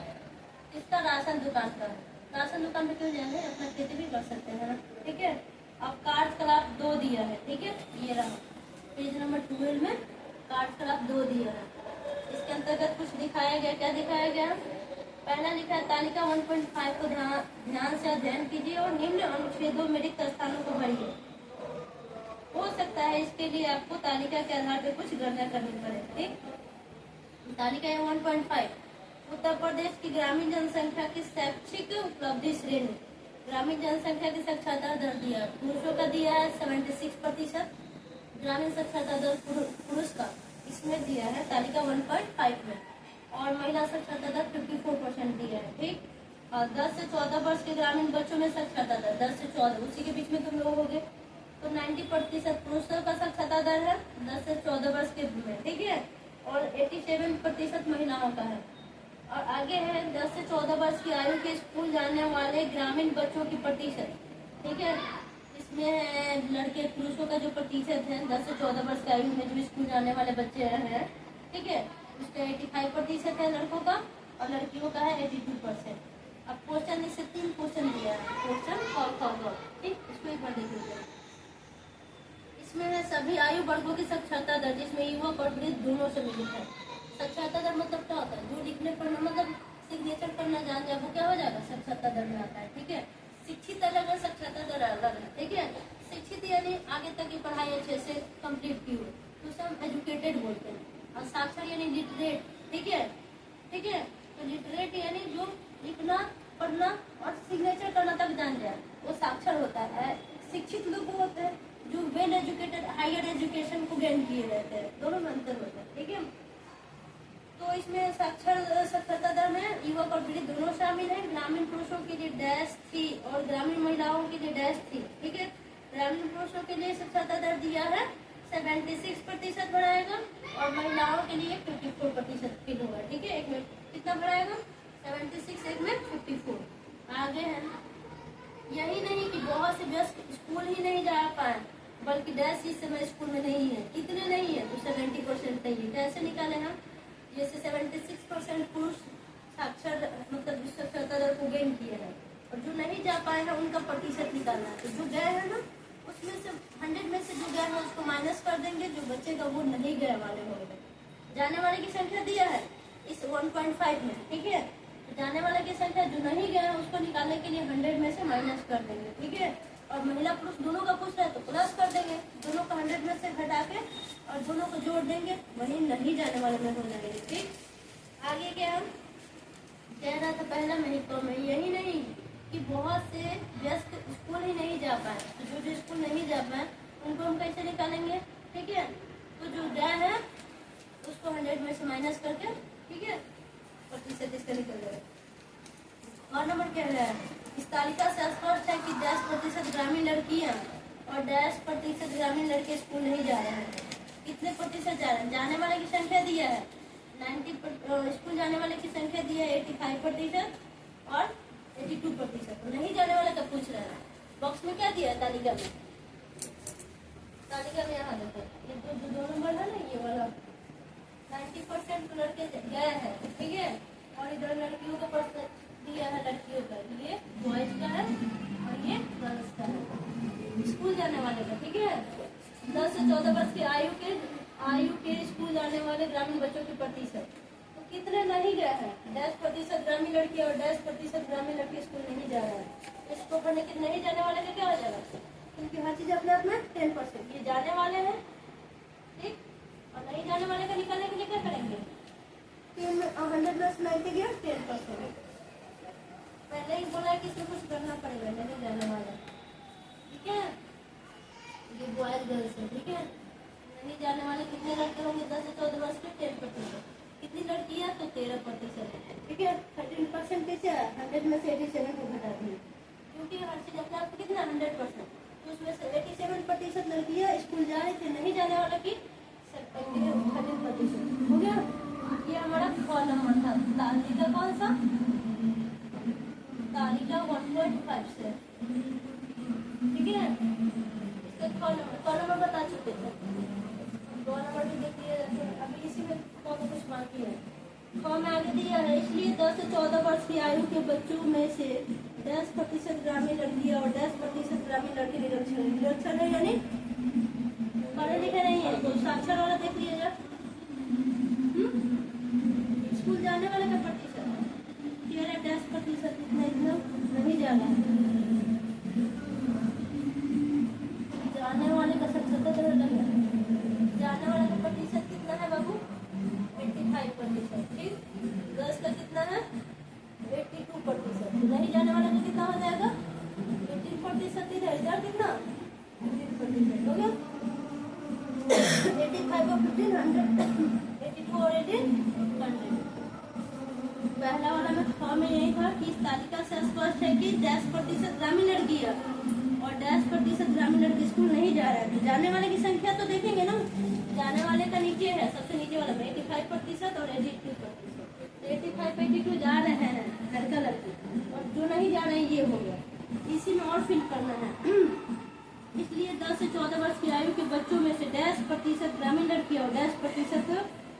इसका राशन दुकान का है। राशन दुकान पे क्यों जाएंगे, अपना खेती भी कर सकते हैं ना, ठीक है। अब कार्यकलाप 2 दिया है, ठीक है, ये रहा पेज नंबर 12 में कार्यकलाप 2 दिया है। इसके अंतर्गत कुछ दिखाया गया, क्या दिखाया गया? पहला लिखा है तालिका 1.5 को ध्यान से अध्ययन कीजिए और निम्न अनुच्छेदों में रिक्त स्थानों को भरिए। हो सकता है इसके लिए आपको तालिका के आधार पर कुछ गणना करनी पड़े, ठीक। तालिका है 1.5, उत्तर प्रदेश की ग्रामीण जनसंख्या की शैक्षिक उपलब्धि श्रेणी। ग्रामीण जनसंख्या की साक्षरता दर दिया है, पुरुषों का दिया है 76%, ग्रामीण साक्षरता दर पुरुष का इसमें दिया है तालिका 1.5 में, और महिला साक्षरता दर 54% दिया है, ठीक। और 10 से 14 वर्ष के ग्रामीण बच्चों में साक्षरता दर 10 से 14, उसी के बीच में तुम लोग होगे, तो 90% पुरुषों का साक्षरता दर है 10 से 14 वर्ष के में, ठीक है, और 87% महिलाओं का है। और आगे है 10 से 14 वर्ष की आयु के स्कूल जाने वाले ग्रामीण बच्चों की प्रतिशत, ठीक है। इसमें लड़के पुरुषों का जो प्रतिशत है 10 से 14 वर्ष की आयु में जो स्कूल जाने वाले बच्चे हैं, ठीक है, उसका 85% है लड़कों का, और लड़कियों का है 82%। अब क्वेश्चन इससे 3 क्वेश्चन दिया है, क्वेश्चन ठीक, इसको एक बार देख लीजिए। इसमें है सभी आयु वर्गों की साक्षरता दर, जिसमें युवक और वृद्ध दोनों से मिलित है। साक्षरता दर मतलब क्या होता है? जो लिखने पढ़ने मतलब सिग्नेचर करना जान जाए वो क्या हो जाएगा, साक्षरता दर में आता है, ठीक है। शिक्षित अलग है, साक्षरता दर अलग है, ठीक है। शिक्षित यानी आगे तक की पढ़ाई अच्छे से कंप्लीट की हो, तो उसे हम एजुकेटेड बोलते हैं। और साक्षर यानी लिटरेट, ठीक है, ठीक है। तो लिटरेट यानी जो लिखना पढ़ना और सिग्नेचर करना तक जान जाए वो साक्षर होता है। शिक्षित लोग वो होते हैं जो वेल एजुकेटेड हायर एजुकेशन को गेन किए रहते हैं, दोनों में अंतर होता है, ठीक है। तो इसमें साक्षरता दर में युवक और वृद्ध दोनों शामिल है। ग्रामीण पुरुषों के लिए डैश थी और ग्रामीण महिलाओं के लिए डैश थी, ठीक है। ग्रामीण पुरुषों के लिए साक्षरता दर दिया है 76% बढ़ाएगा, और महिलाओं के लिए 54% फील होगा, ठीक है। एक में कितना बढ़ाएगा? 76, एक में 54। आगे है, यही नहीं कि बहुत से व्यस्त स्कूल ही नहीं जा पाए, बल्कि डैश इस समय स्कूल में नहीं है। कितने नहीं है? तो 70% नहीं है। कैसे निकाले हम? जैसे 76% पुरुष साक्षर मतलब साक्षरता दर को गेन किए हैं, और जो नहीं जा पाए हैं उनका प्रतिशत निकालना है। तो जो गए हैं ना उसमें से 100 में से जो गए हैं उसको माइनस कर देंगे, जो बचेगा वो नहीं गए वाले होंगे। जाने वाले की संख्या दिया है इस 1.5 में, ठीक है। तो जाने वाले की संख्या जो नहीं गए हैं उसको निकालने के लिए 100 में से माइनस कर देंगे, ठीक है। और महिला पुरुष दोनों का पूछ रहा है तो प्लस कर देंगे, दोनों का 100 में से घटा के और दोनों को जोड़ देंगे, वही नहीं जाने वाले में हो जाएंगे, ठीक। आगे क्या हम कह रहा था पहला महत्व में, यही नहीं कि बहुत से व्यस्त स्कूल ही नहीं जा पाए, तो जो जो स्कूल नहीं जा पाए उनको हम कैसे निकालेंगे, ठीक है। तो जो गए हैं उसको 100 में से माइनस करके, ठीक है, प्रतिशत इसका निकल जाएगा। और नंबर क्या है, इस तालिका से स्पष्ट है कि 10% ग्रामीण लड़कियां और 10% ग्रामीण लड़के स्कूल नहीं जा रहे हैं। कितने प्रतिशत जा रहे हैं? जाने वाले की संख्या दिया है 90, स्कूल जाने वाले की संख्या दी है 85% और 82%। नहीं जाने वाले का पूछ रहा है। बॉक्स में क्या दिया है तालिका में? तालिका में यहाँ देखो, ये दो नंबर है ना, ये वाला 90% लड़के गए हैं, ठीक है, और इधर लड़कियों का परसेंट दिया है, लड़कियों का, ये बॉयज का है और ये गर्ल्स का है, स्कूल जाने वाले का, ठीक है। 10 से 14 वर्ष की आयु के स्कूल जाने वाले ग्रामीण बच्चों की प्रतिशत, तो कितने नहीं गए हैं? 10% ग्रामीण लड़की और 10% ग्रामीण लड़के स्कूल नहीं जा रहे हैं। इसको पढ़ने के नहीं जाने वाले का क्या हो जाएगा? क्योंकि हर चीज अपने आप में 10%, ये जाने वाले हैं, ठीक, और नहीं जाने वाले का निकालने के लिए क्या करेंगे? 100 प्लस 90 गया 10%। पहले ही बोला कि इसमें कुछ करना पड़ेगा, नहीं जाने वाला, ठीक है। ये बॉयज गर्ल्स है, ठीक है। नहीं जाने वाले कितने लड़के होंगे? 10 से 14 वर्ष के 10%। कितनी लड़कियां? तो 13%, ठीक है। 13% कैसे है? 100 में से 87 को घटा दिए, क्योंकि हर चीज अपने आप कितना 100%, तो उसमें से 87% लड़कियां स्कूल जा रही थी, नहीं जाने वाला की 13% हो गया। कौन नंबर बता चुके थे, 2 नंबर भी देख लिया जाते हैं। अभी इसी में कौन कुछ बाकी है, में आगे दिया है। इसलिए 10 से 14 वर्ष की आयु के बच्चों में से 10% ग्रामीण लड़कियां और 10% ग्रामीण लड़के निरक्षर है, यानी पढ़े लिखे नहीं है। तो साक्षर वाला देख लिया जाए, स्कूल जाने वाले का प्रतिशत कह रहे 10%, इतना नहीं जाना है। जाने वाले का 77%, जाने वाले का प्रतिशत कितना है बाबू, 85%। ठीक, 10 का कितना है 82%। नहीं जाने वाले का कितना हो जाएगा 18%। इधर कितना 18% हो गया। 85 और 15 100, 82 और 18 100। पहला वाला में में यही था कि इस तालिका से स्पष्ट है कि 10% ग्रामीण लड़कियां और 10% ग्रामीण लड़के स्कूल नहीं जा रहे हैं। तो जाने वाले की संख्या तो देखेंगे ना, जाने वाले का नीचे है, सबसे नीचे वाला में 85% और 82%। 85-82 जा रहे हैं लड़का लड़की, और जो नहीं जा रहे हैं ये हो गया। इसी में और फिल करना है। इसलिए 10 से 14 वर्ष की आयु के बच्चों में से 10% ग्रामीण लड़की और 10%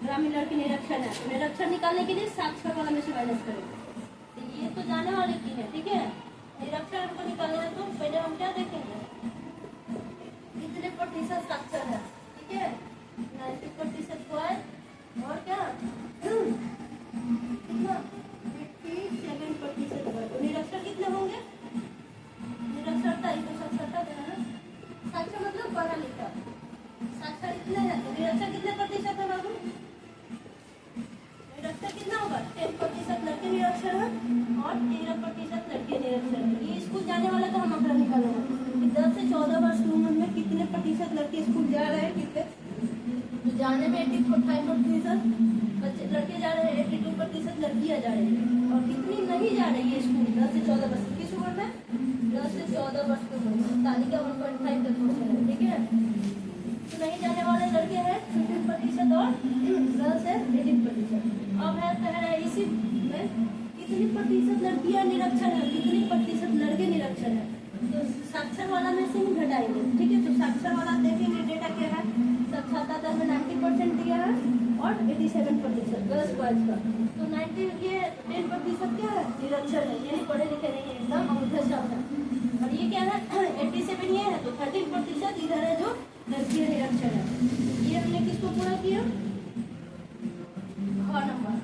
ग्रामीण लड़के निरक्षर है। तो निरक्षर निकालने के लिए साक्षर वाला में से माइनस करेंगे। तो ये तो जाने वाले की है, ठीक है। निरक्षर हमको निकालना है, तो पहले हम क्या देखेंगे, कितने प्रतिशत साक्षर है, ठीक है। 90% बॉय और क्या कितना 87% बॉय। निरक्षर कितने होंगे, निरक्षरता तो साक्षरता देना ना, साक्षर मतलब पढ़ा लिखा। साक्षर इतने हैं तो निरक्षर कितने प्रतिशत है बाबू, निरक्षर कितना होगा 10% लड़के निरक्षर है और 13% लड़के निरक्षर है। ये स्कूल जाने वाला का हम आंकड़ा निकालेंगे कि 10 से 14 वर्ष की उम्र में कितने प्रतिशत लड़के स्कूल जा रहे हैं, कितने तो जाने में 85% बच्चे लड़के जा रहे हैं, 82% लड़कियां जा रही है। और कितनी नहीं जा रही है स्कूल 10 से 14 वर्ष किस उम्र में, 10 से 14 वर्ष की उम्र में। तालिका 1.5 तक है, ठीक है। तो नहीं जाने वाले लड़के हैं 15% और गर्ल्स है 18%। अब है कह रहे हैं इसी में कितनी प्रतिशत लड़कियां निरक्षर है, कितनी प्रतिशत लड़के निरक्षर है। तो साक्षर वाला में से ही घटाएंगे, ठीक है। तो साक्षर वाला देखेंगे डेटा क्या है, साक्षरता दर में 90% दिया है और 87% गर्ल्स बॉयज का। तो 90 ये 10% क्या है निरक्षर है, यानी पढ़े लिखे नहीं है, एकदम अंगूठा छाप है। और ये क्या है 87 ये है, तो 13% इधर है जो लड़कियां निरक्षर है। ये हमने किसको पूरा किया, ख नंबर।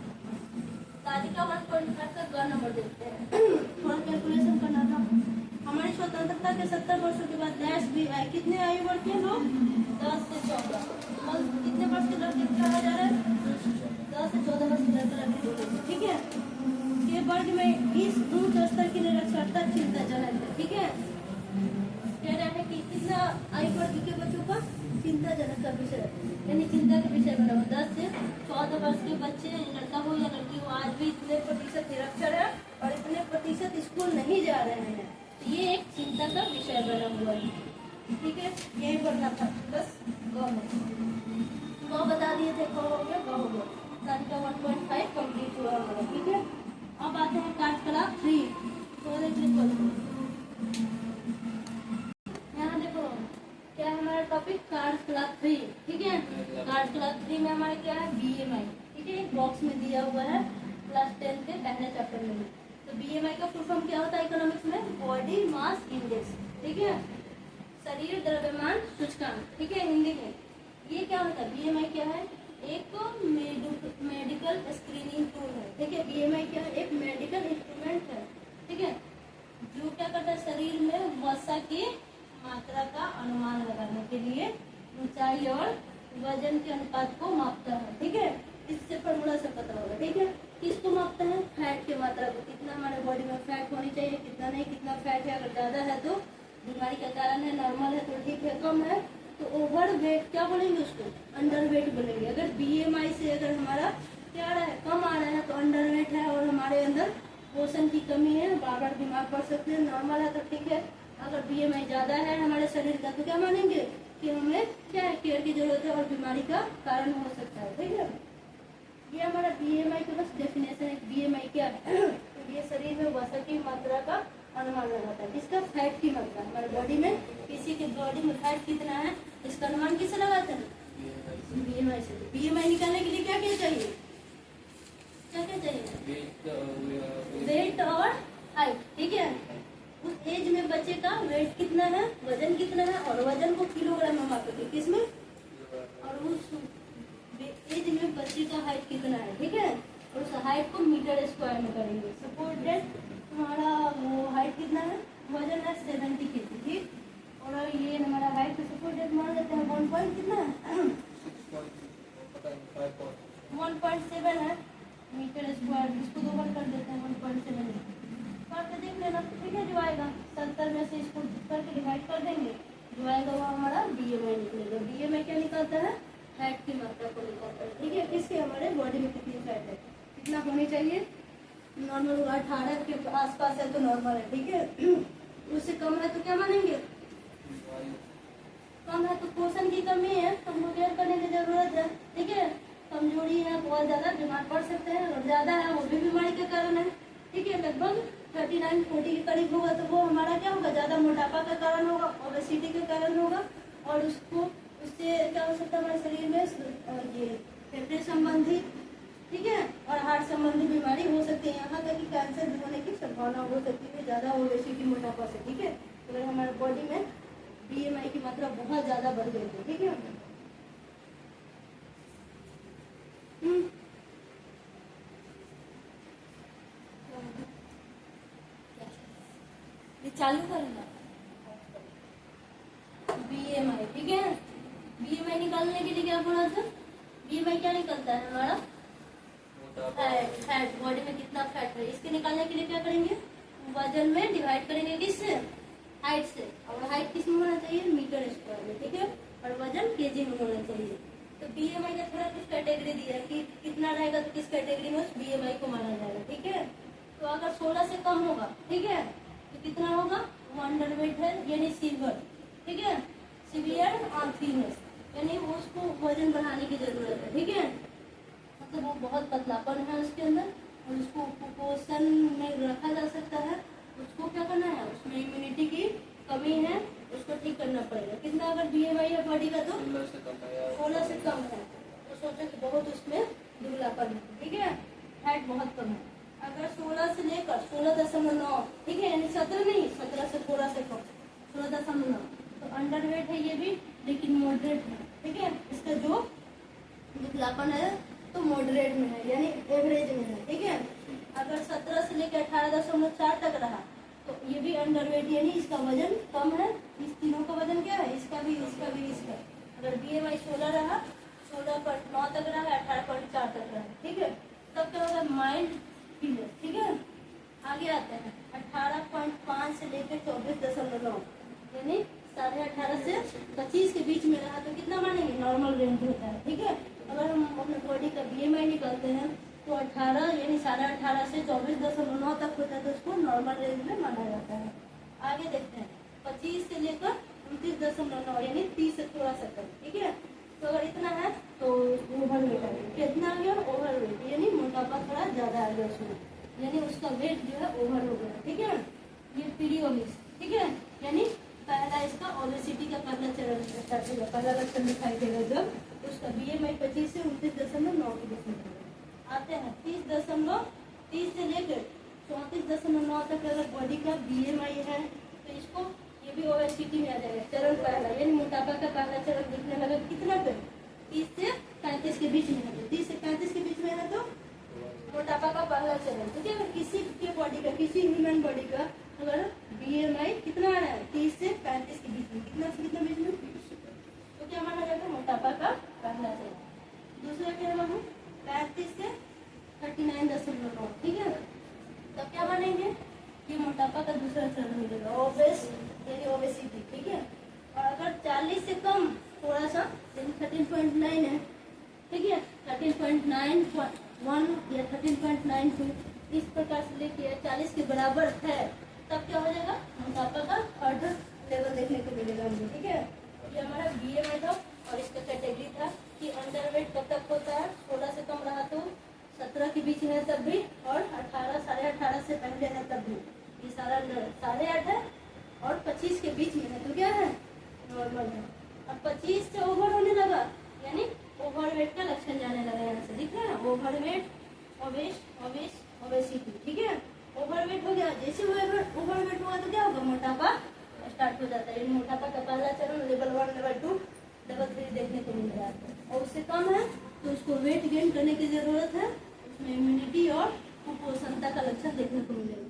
तालिका 1.5 का ग नंबर देखते हैं। थोड़ा कैलकुलेशन करना था। हमारी स्वतंत्रता के 70 वर्षों के बाद डैश भी आए, कितने आयु वर्ग के लोग 10 से 14, कितने वर्ष के लड़के क्या हो जा रहे हैं 10 से 14 वर्ष के लड़के, ठीक है। ये वर्ग में इस उच्च स्तर की निरक्षरता चिंताजनक है, ठीक है। कह रहे हैं कि कितना आयु वर्ग के बच्चों का चिंताजनक का विषय, यानी चिंता का विषय बना हुआ। 10 से 14 वर्ष के बच्चे, लड़का हो या लड़की हो, आज भी इतने प्रतिशत निरक्षर है और इतने प्रतिशत स्कूल नहीं जा रहे हैं। तो ये एक चिंता का विषय बना हुआ है, ठीक है। यही पढ़ना था, बस गौ बता दिए थे, गौ हो गया, गौ हो गया। तालिका 1.5 कंप्लीट हुआ हमारा, ठीक है। अब आते हैं कार्यकलाप 3। तो यहाँ देखो क्या है हमारा टॉपिक, कार्यकलाप 3, ठीक है। कार्यकलाप 3 में हमारे क्या है BMI, ठीक है। बॉक्स में दिया हुआ है क्लास 10 के पहले चैप्टर में। तो BMI का फुल फॉर्म क्या होता है इकोनॉमिक्स में, बॉडी मास इंडेक्स, ठीक है। शरीर द्रव्यमान सूचकांक, ठीक है हिंदी में। ये क्या होता है BMI क्या है, एक मेडिकल स्क्रीनिंग टूल है, ठीक है। BMI क्या है, एक मेडिकल इंस्ट्रूमेंट है, ठीक है, जो क्या करता है शरीर में वसा की मात्रा का अनुमान लगाने के लिए ऊंचाई और वजन के अनुपात को मापता है, ठीक है। इससे फॉर्मूला से पता होगा, ठीक है। किसको मापता है, फैट की मात्रा को, कितना हमारे बॉडी में फैट होनी चाहिए, कितना नहीं, कितना फैट है। अगर ज्यादा है तो बीमारी का कारण है, नॉर्मल है तो ठीक है, कम है तो ओवर वेट क्या बोलेंगे उसको, अंडर वेट बोलेंगे। अगर BMI से अगर हमारा क्या आ रहा है, कम आ रहा है तो अंडर वेट है और हमारे अंदर पोषण की कमी है, बार बार बीमार पड़ सकते हैं। नॉर्मल है तो ठीक है। अगर BMI ज्यादा है हमारे शरीर का तो क्या मानेंगे कि हमें क्या है, केयर की जरूरत है और बीमारी का कारण हो सकता है, ठीक है। ये हमारा BMI का बस डेफिनेशन है, BMI क्या है। तो ये शरीर में वसा की मात्रा का अनुमान लगाता है। किसका? फैट की मात्रा। हमारे बॉडी में, किसी के बॉडी में फैट कितना है इसका अनुमान किससे लगाते हैं? बीएमआई से। बीएमआई निकालने के लिए क्या क्या चाहिए? क्या क्या चाहिए? वेट और हाइट, ठीक है। उस एज में बच्चे का वेट कितना है, वजन कितना है, और वजन को किलोग्राम में मापेंगे, किसमें? और उस एज में बच्चे का हाइट कितना है, ठीक है। और उस हाइट को मीटर स्क्वायर में करेंगे। सपोज दैट हमारा वो हाइट कितना है, वजन है 70 kg, ठीक। और ये हमारा हाइट सपोज दैट मान लेते हैं 1 पॉइंट कितना है 1.7 है मीटर स्क्वायर। इसको 2 बार कर देते हैं 1.7 करके देख लेना, ठीक है। जो आएगा 70 में से इसको करके डिवाइड कर देंगे, जो आएगा वो हमारा बीएमआई निकलेगा। बीएमआई क्या निकलता है? फैट की मात्रा को निकलता है, ठीक है। किसके? हमारे बॉडी में कितनी फैट है, कितना होनी चाहिए? नॉर्मल होगा 18 के आसपास है तो नॉर्मल है, ठीक है। उससे कम है तो क्या मानेंगे? कम है तो पोषण की कमी है, हमको केयर करने की जरूरत है, ठीक है। कमजोरी है, बहुत ज्यादा बीमार पड़ सकते हैं, और ज्यादा है वो भी बीमारी के कारण है, ठीक है। लगभग 39-40 के करीब होगा तो वो हमारा क्या होगा? ज्यादा मोटापा का कारण होगा, ओबेसिटी के कारण होगा। और उसको उससे क्या हो सकता है हमारे शरीर में ये फेफड़े संबंधी, ठीक है, और हार्ट संबंधी बीमारी हो सकती है। यहाँ तक कि कैंसर भी होने की संभावना हो सकती है ज्यादा ओबेसिटी, मोटापा से, ठीक है। अगर हमारे बॉडी में बीएमआई की मात्रा बहुत ज्यादा बढ़ गई है, ठीक है। ये चालू करेगा बीएमआई, ठीक है। बीएमआई निकालने के लिए क्या बोला था? बीएमआई क्या निकलता है हमारा? फैट। बॉडी में कितना फैट है इसके निकालने के लिए क्या करेंगे? वजन में डिवाइड करेंगे, किससे? हाइट से। और हाइट किस में होना चाहिए? मीटर स्क्वायर में, ठीक है। और वजन केजी में होना चाहिए। तो बीएमआई का थोड़ा कुछ कैटेगरी दिया है कि कितना रहेगा तो किस कैटेगरी में उस बीएमआई को माना जाएगा, ठीक है। तो अगर 16 से कम होगा, ठीक है, तो कितना होगा? वो अंडरवेट है, यानी सीवियर, ठीक है। सीवियर ऑर्थीनेस, यानी उसको वजन बढ़ाने की जरूरत है, ठीक है। मतलब वो बहुत पतलापन है उसके अंदर, और उसको कुपोषण में रखा जा सकता है। उसको क्या करना है? उसमें इम्यूनिटी की कमी है, उसको ठीक करना पड़ेगा। कितना अगर बीएमआई है बॉडी का? तो 16 से कम है तो सोचो कि बहुत उसमें दुबलापन है, ठीक है। फैट बहुत कम है। अगर 16 से लेकर 16.9, ठीक है, यानी 17 नहीं, 17 से थोड़ा से कम, 16.9, तो अंडरवेट है ये भी, लेकिन मॉडरेट है, ठीक है। इसका जो दुबलापन है तो मॉडरेट में है, यानी एवरेज में है, ठीक है। अगर 17 से लेकर 18.4 तक रहा तो ये भी अंडरवेट, यानी इसका वजन कम है। इस तीनों का वजन क्या है? इसका भी, इसका भी, इसका। अगर बीएमआई 16 रहा, 16.9 तक रहा, 18.4 तक रहा, ठीक है, तब क्या होगा? माइल्ड फीवर, ठीक है। आगे आते हैं 18.5 से लेकर 24.9, यानी 18.5 से 25 के बीच में रहा तो कितना मानेंगे? नॉर्मल रेंज होता है, ठीक है। अगर हम अपने बॉडी का बीएमआई निकालते हैं तो 18 यानी 18.5 से 24.9 तक होता है तो उसको नॉर्मल रेंज में माना जाता है। आगे देखते हैं 25 से लेकर 29.9, यानी 30 से थोड़ा सा कम, ठीक है। तो अगर इतना है तो ओवरवेट आ गया। कितना आ गया? ओवरवेट, यानी मोटापा थोड़ा ज्यादा आ गया उसमें, यानी उसका वेट जो है ओवर हो गया, ठीक है। ये पीरियोमिक्स, ठीक है, यानी पहला इसका ओबेसिटी का पहला चरण स्टार्ट होगा, पहला लक्षण दिखाई देगा जब उसका बीएमआई 25 से 29.9 की डिफरेंस आते हैं। 30 से लेकर 34.9 तक अगर बॉडी का बीएमआई है तो इसको ये भी ओबेसिटी में आ जाएगा, चरण पहला, यानी मोटापा का पहला चरण दिखने लगा। कितना पे? 30 से 35 के बीच में है, 30 से 35 के बीच में है तो मोटापा का पहला चरण, ठीक है। अगर किसी के बॉडी का, किसी ह्यूमन बॉडी का अगर बीएमआई कितना आ रहा है? 30 से 35 के बीच में, कितना से कितना बीच में, तो क्या माना जाएगा? मोटापा का पहला चरण। दूसरा क्या माना? 35 से 39.9, ठीक है। तब क्या मानेंगे? ये मोटापा का दूसरा चरण मिलेगा, ओबेस यानी ओबेसिटी, ठीक है। और अगर 40 से कम थोड़ा सा, यानी 13.9 है, ठीक है, 13.91 या 13.92, इस प्रकार से लेके 40 के बराबर है, तब क्या हो जाएगा? मोटापा का थर्ड लेवल देखने को मिलेगा हमें, ठीक है। ये हमारा बीएमआई था और इसका कैटेगरी था कि अंडरवेट कब तक होता है? 16 से कम रहा तो 17 के बीच है तब भी, और 18 18.5 से पहले है तब भी। ये साढ़े 8 है और 25 के बीच में है, तो क्या है, नॉर्मल है। अब 25 से ओवर होने लगा, यानी ओवरवेट का लक्षण जाने लगा। यहाँ से दिख रहा है ओवरवेट, ओबेसिटी, ठीक है। ओवरवेट हो गया, जैसे ओवरवेट हुआ तो क्या होगा, मोटापा स्टार्ट हो जाता है। मोटापा का पहला चरण लेवल 1, लेवल 2, लेवल 3 देखने को मिल रहा है। और उससे कम है तो उसको वेट गेन करने की जरूरत है, उसमें इम्यूनिटी और कुपोषणता का लक्षण देखने को मिलेगा।